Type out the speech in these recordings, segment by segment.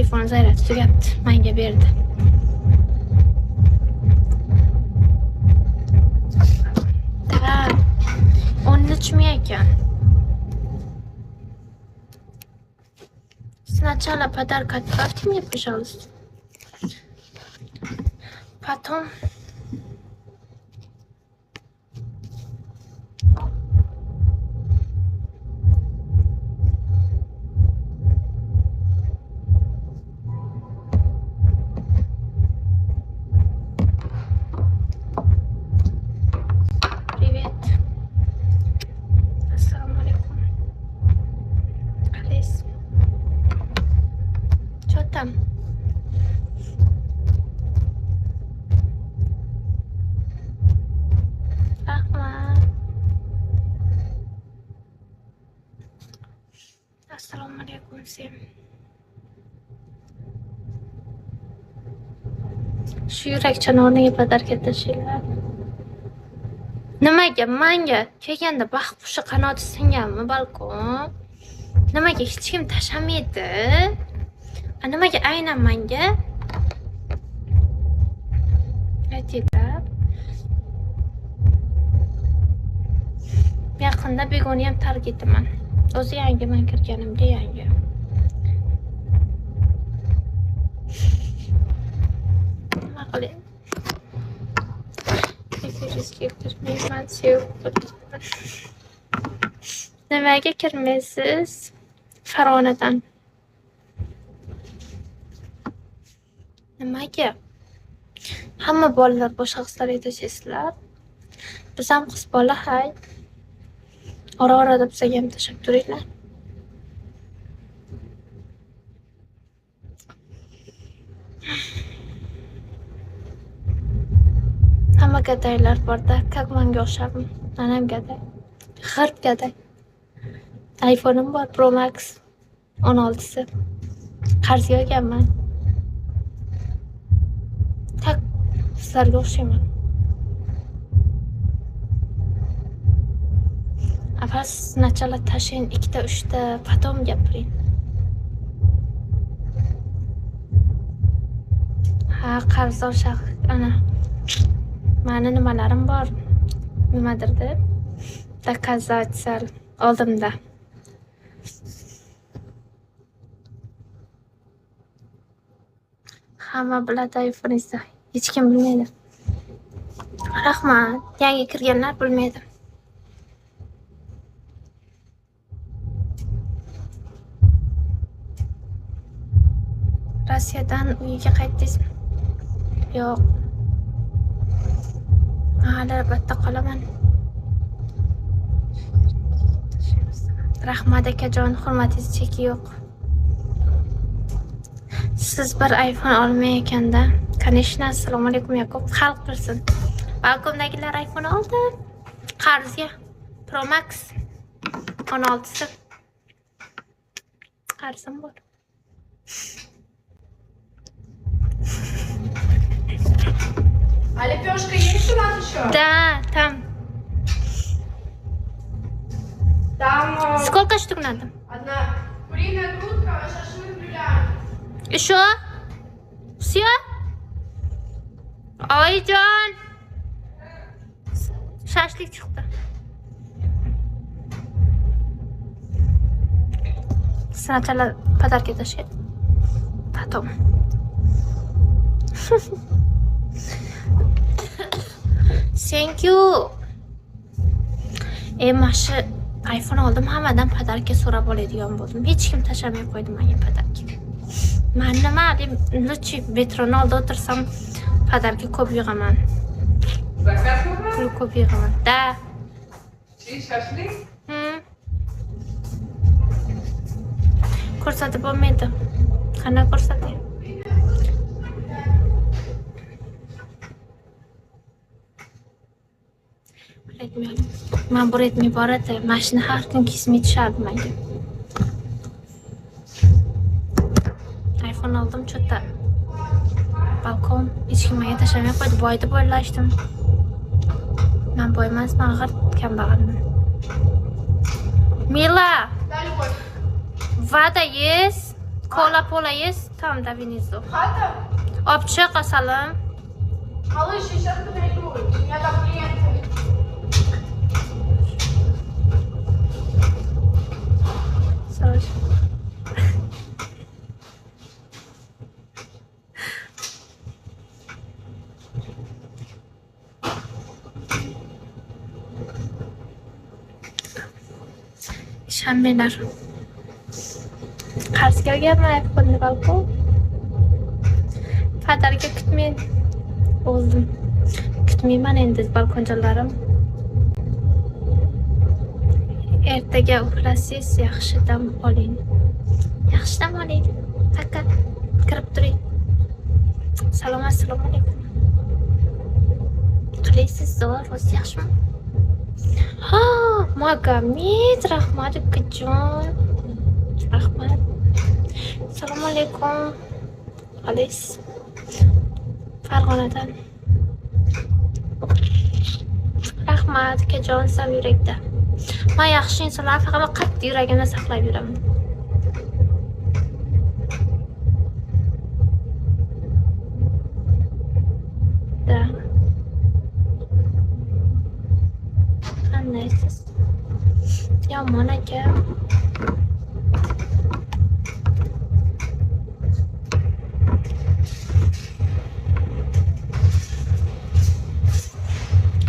telefon zaryadi tugabdi. Menga berdi. Da. 13 mi ekan? Сначала подарок отправьте мне, пожалуйста. Потом... Привет. Ассаламу алейкум. Алис. Что там? Rahmat. Assalomu alaykum sen. Shu yurakchan o'rniga padarka tashinglar. Nimaga menga kelganda baxt qushi qanoti singanmi balkon? Nimaga hech kim tashamaydi? Nimaga aynan menga? Aytinglar. Yaqinda begona ham tark etaman. O'zi yangi men kirganimga yangi. Nima qilay? Efirga kirmayman, sevib. Nimaga kirmaysiz? Farg'onadan. Nimaga? Hamma bolalar boshqa qizlar yetasizlar. Biz ham qiz bola hay. Ora-orada bizga ham tashab turinglar. Hamma gadaylar borda, как menga o'xshabmi? Men ham gaday. G'irb gaday. iPhone'im bor Pro Max 16si. Qarzga olganman. Tak sizlarga o'xshayman. Avval sначала tashing 2-3ta, потом gapiring. Ha, qarzdor shaxs ana. Mani nimalarim bor. Nimadir deb doказать sal oldimda. Hamma biladi iPhone'ingizni. Hech kim bilmaydi. Rahmat. Yangi kirganlar bilmaydi. Rossiyadan uyiga qaytdingizmi? Yo'q. Hali albatta qolaman. Rahmat akajon, hurmatingiz cheki yo'q. Siz bir iPhone olmayotganda, конечно, assalomu alaykum Yakub, xalq bilsin. Balkondagilar iPhone oldi. Qarzga Pro Max 16si. Qarzim bor. А лепешка есть у вас еще? Да, там. Там Сколько штук надо? одна куриная грудка, шашлык, люля. Еще? Все? Oyijon. Shashlik chiqdi. Sначала подарки тащи. Потом. Thank you. Mana iPhone oldim, hammadan padarka so'rab oladigan bo'ldim. Hech kim tashamay qo'ydi menga padarka. Men nima deb лучше metron oldi o'tirsam padarka ko'p yig'aman. Заказ какой? Pul ko'p yig'aman. Da. Шашлык? Ko'rsatib bo'lmaydi. Qanday ko'rsatay? Men bu ret miborati, mashina har kun kismay tushardi menga. iPhone oldim, cho'ta. Balkon hech kim menga tashamay qo'ydi, boyda bo'ylashdim. Men boy emasman, g'irt kambag'alman. Mila, Да, любовь. vada yes. Cola есть там да внизу. Хата? Обче касалым. Малыш, сейчас ты найду. У меня там клиенты. Саш. Shammelar. Qarsga kelganman iPhone'ni balkon. Fadarga kutmay o'ldim. Kutmayman endi balkonchalarim. Ertaga uxlasiz, yaxshi dam oling. Yaxshi dam oling. Faqat kirib turing. Assalomu alaykum. Qilaysiz zo'r, o'zi yaxshimi? Ha, Magomed, rahmat ukajon. Rahmat. Assalomu alaykum. Qalaysiz? Farg'onadan. Rahmat ukajon, sam yurakda. Men yaxshi insonlar faqat qattiq yuragimda saqlab yuraman. Da. Qandaysiz? Yomon aka.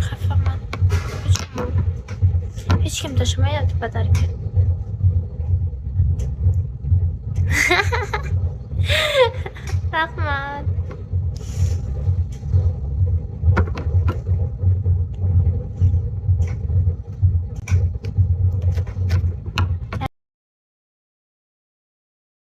Xafaman. Hech kim tashamayapti badarga. Rahmat.